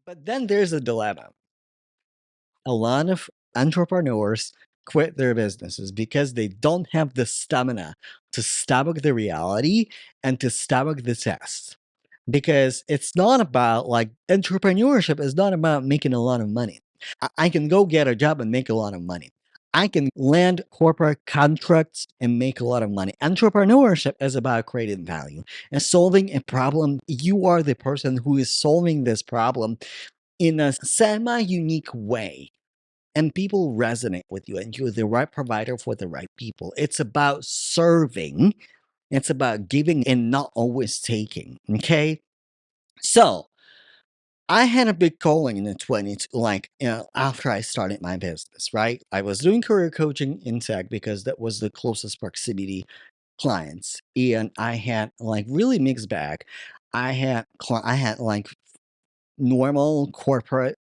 But then there's a dilemma. A lot of entrepreneurs quit their businesses because they don't have the stamina to stomach the reality and to stomach the test. Because it's not about like entrepreneurship is not about making a lot of money. I can go get a job and make a lot of money. I can land corporate contracts and make a lot of money. Entrepreneurship is about creating value and solving a problem. You are the person who is solving this problem in a semi unique way, and people resonate with you, and you're the right provider for the right people. It's about serving, it's about giving and not always taking. Okay. So I had a big calling in the 20s, like, after I started my business, right? I was doing career coaching in tech because that was the closest proximity clients. And I had like really mixed bag. I had like normal corporate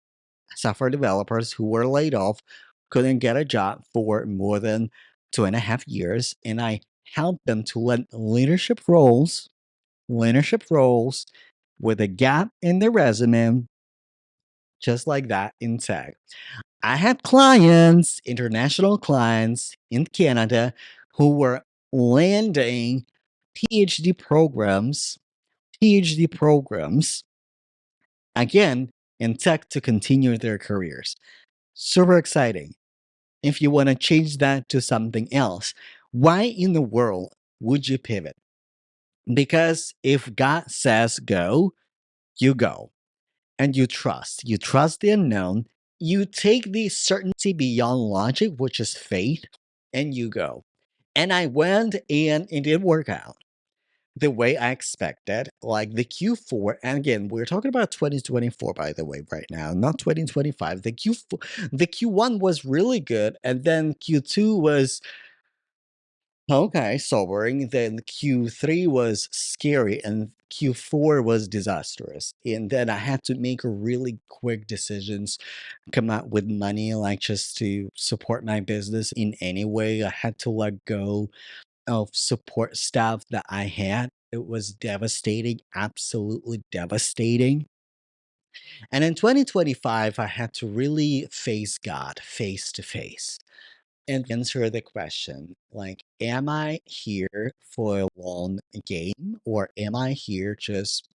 software developers who were laid off, couldn't get a job for more than 2.5 years. And I helped them to land leadership roles with a gap in their resume, just like that in tech. I had clients, international clients in Canada, who were landing PhD programs, PhD programs, again, in tech to continue their careers. Super exciting. If you want to change that to something else, why in the world would you pivot? Because if God says go, you go, and you trust. You trust the unknown. You take the certainty beyond logic, which is faith, and you go. And I went and it did work out the way I expected. Like the Q4, and again, we're talking about 2024, by the way, right now, not 2025. The Q1 was really good, and then Q2 was okay, sobering. Then Q3 was scary, and Q4 was disastrous. And then I had to make really quick decisions, come out with money, like just to support my business in any way. I had to let go of support staff that I had. It was devastating, absolutely devastating. And in 2025, I had to really face God face to face and answer the question like, am I here for a long game, or am I here just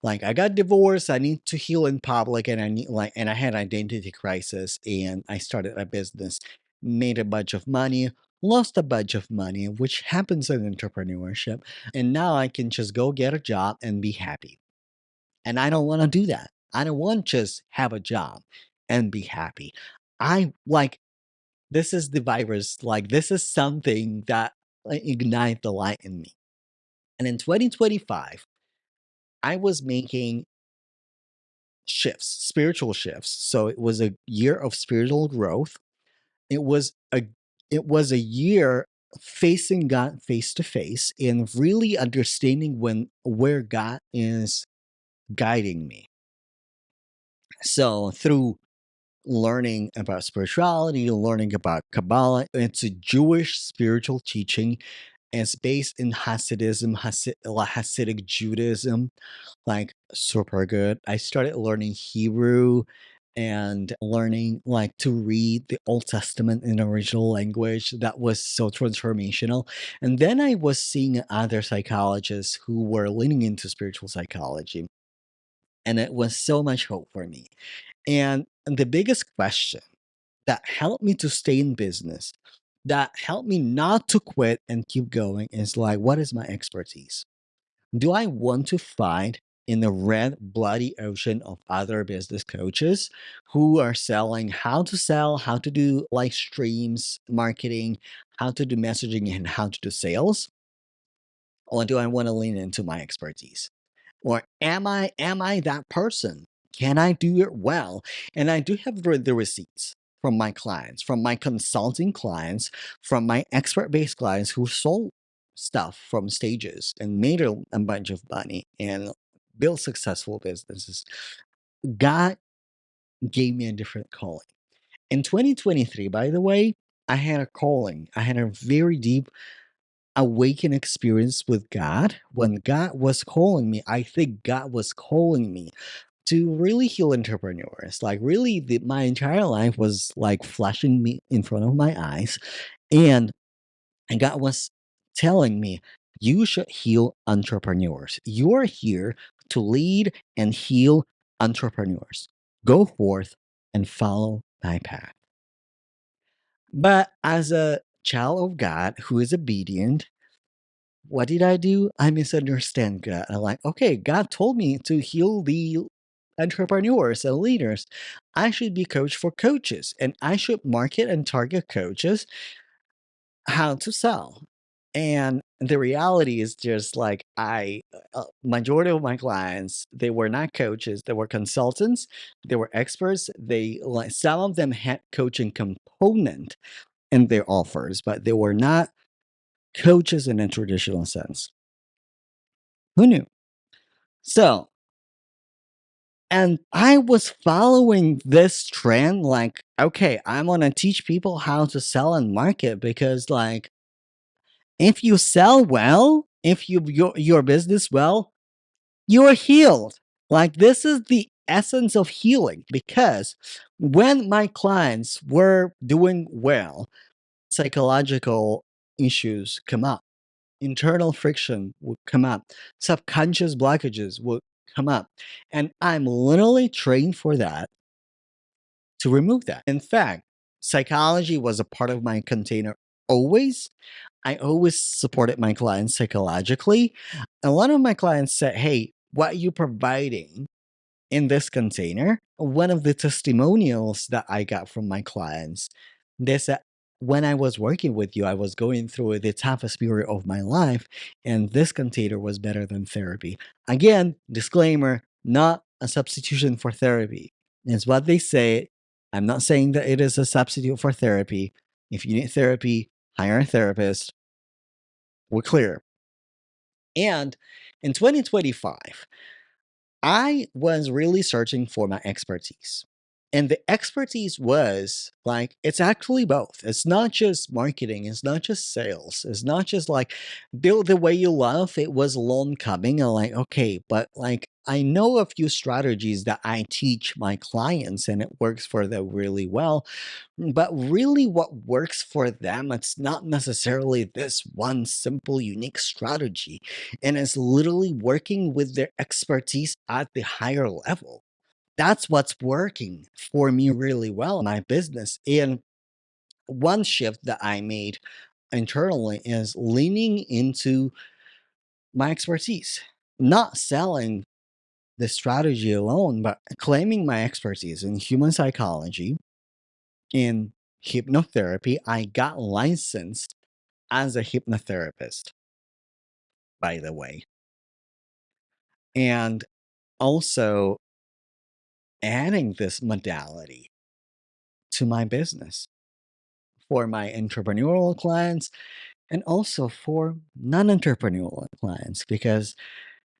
like I got divorced, I need to heal in public, and I need like, and I had identity crisis, and I started a business, made a bunch of money, lost a bunch of money, which happens in entrepreneurship, and now I can just go get a job and be happy. And I don't want to do that. I don't want just have a job and be happy. I like, this is the virus. Like, this is something that ignite the light in me. And in 2025, I was making shifts, spiritual shifts. So it was a year of spiritual growth. It was a year facing God face to face and really understanding when where God is guiding me. So through learning about spirituality, learning about Kabbalah, it's a Jewish spiritual teaching. It's based in Hasidism, Hasidic Judaism, like super good. I started learning Hebrew and learning like to read the Old Testament in original language. That was so transformational. And then I was seeing other psychologists who were leaning into spiritual psychology, and it was so much hope for me. And the biggest question that helped me to stay in business, that helped me not to quit and keep going, is like, what is my expertise? Do I want to fight in the red, bloody ocean of other business coaches who are selling how to sell, how to do like streams, marketing, how to do messaging, and how to do sales? Or do I want to lean into my expertise? Or am I that person? Can I do it well? And I do have the receipts from my clients, from my consulting clients, from my expert based clients who sold stuff from stages and made a bunch of money and built successful businesses. God gave me a different calling. In 2023, by the way, I had a calling. I had a very deep awaken experience with God when God was calling me. I think God was calling me to really heal entrepreneurs. Like, really, my entire life was like flashing me in front of my eyes. And God was telling me, you should heal entrepreneurs. You're here to lead and heal entrepreneurs. Go forth and follow my path. But as a child of God who is obedient, what did I do? I misunderstand God. I'm like, okay, God told me to heal the entrepreneurs and leaders. I should be coach for coaches, and I should market and target coaches how to sell. And the reality is just like majority of my clients, they were not coaches, they were consultants, they were experts. They like some of them had coaching component in their offers, but they were not coaches in a traditional sense. Who knew? So, and I was following this trend like, okay, I'm gonna teach people how to sell and market because like if you sell well, if your business well, you're healed. Like this is the essence of healing because when my clients were doing well, psychological issues come up, internal friction would come up, subconscious blockages would come up. And I'm literally trained for that to remove that. In fact, psychology was a part of my container always. I always supported my clients psychologically. A lot of my clients said, hey, what you providing in this container, one of the testimonials that I got from my clients, they said, when I was working with you, I was going through the toughest period of my life, and this container was better than therapy. Again, disclaimer, not a substitution for therapy. It's what they say. I'm not saying that it is a substitute for therapy. If you need therapy, hire a therapist. We're clear. And in 2025, I was really searching for my expertise. And the expertise was like, it's actually both. It's not just marketing, it's not just sales, it's not just like build the way you love. It was long coming. And like, okay, but like, I know a few strategies that I teach my clients and it works for them really well. But really, what works for them, it's not necessarily this one simple, unique strategy. And it's literally working with their expertise at the higher level. That's what's working for me really well in my business. And one shift that I made internally is leaning into my expertise, not selling the strategy alone, but claiming my expertise in human psychology, in hypnotherapy. I got licensed as a hypnotherapist, by the way, and also adding this modality to my business for my entrepreneurial clients and also for non entrepreneurial clients because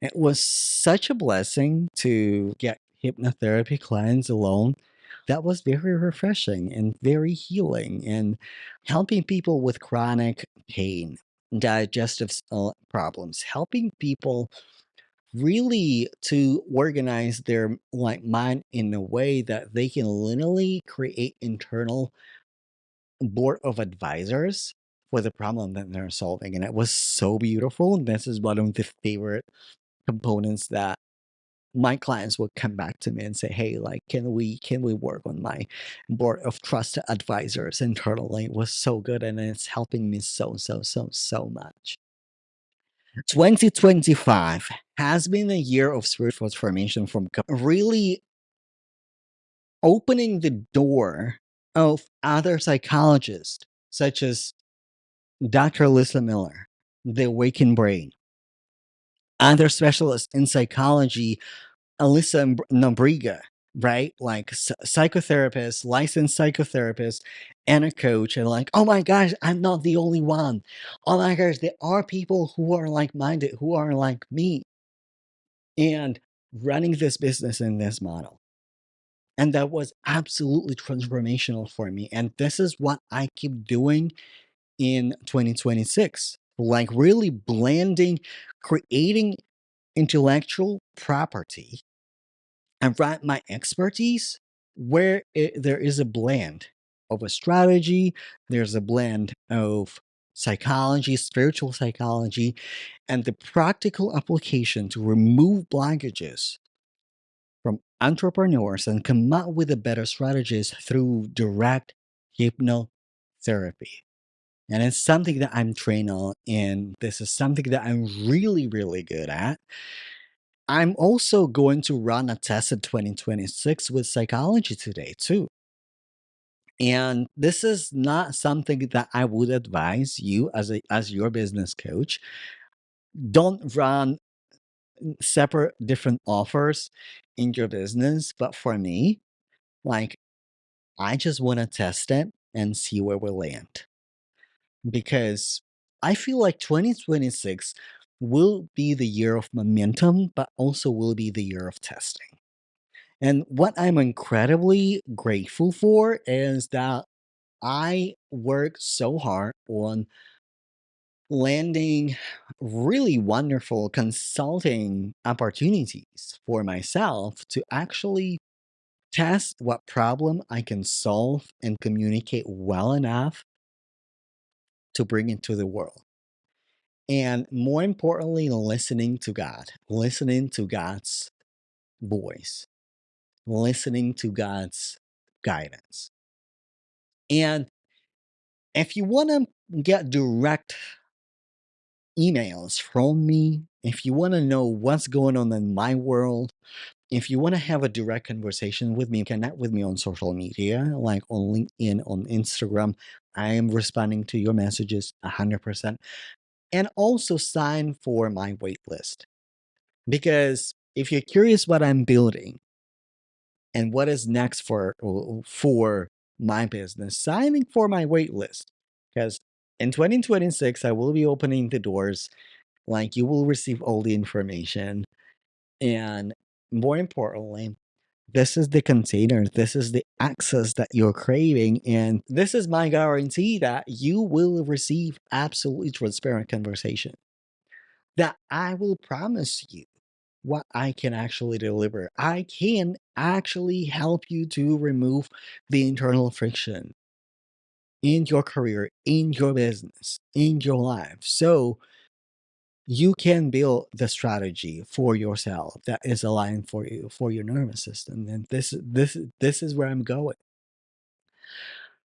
it was such a blessing to get hypnotherapy clients alone. That was very refreshing and very healing and helping people with chronic pain, digestive problems, helping people really to organize their like mind in a way that they can literally create internal board of advisors for the problem that they're solving. And it was so beautiful. This is one of the favorite components that my clients would come back to me and say, hey, like can we work on my board of trusted advisors internally. It was so good and it's helping me so much. 2025 has been a year of spiritual transformation from really opening the door of other psychologists such as Dr. Lisa Miller, the awakened brain, other specialists in psychology, Alyssa Nobriga, right? Like psychotherapist, licensed psychotherapist, and a coach. And like, oh my gosh, I'm not the only one. Oh my gosh, there are people who are like minded, who are like me, and running this business in this model. And that was absolutely transformational for me. And this is what I keep doing in 2026. Like really blending, creating intellectual property and write my expertise where there is a blend of a strategy, there's a blend of psychology, spiritual psychology, and the practical application to remove blockages from entrepreneurs and come up with a better strategies through direct hypnotherapy. And it's something that I'm trained on, and this is something that I'm really, really good at. I'm also going to run a test in 2026 with psychology today, too. And this is not something that I would advise you as your business coach. Don't run separate different offers in your business. But for me, like I just want to test it and see where we land. Because I feel like 2026 will be the year of momentum, but also will be the year of testing. And what I'm incredibly grateful for is that I work so hard on landing really wonderful consulting opportunities for myself to actually test what problem I can solve and communicate well enough to bring into the world. And more importantly, listening to God, listening to God's voice, listening to God's guidance. And if you want to get direct emails from me, if you want to know what's going on in my world, if you want to have a direct conversation with me, connect with me on social media, like on LinkedIn, on Instagram. I am responding to your messages 100%. And also sign for my wait list. Because if you're curious what I'm building and what is next for my business, signing for my wait list. Because in 2026, I will be opening the doors. Like you will receive all the information. And more importantly, this is the container, this is the access that you're craving. And this is my guarantee that you will receive absolutely transparent conversation. That I will promise you what I can actually deliver. I can actually help you to remove the internal friction in your career, in your business, in your life. So you can build the strategy for yourself that is aligned for you, for your nervous system. And this is where I'm going.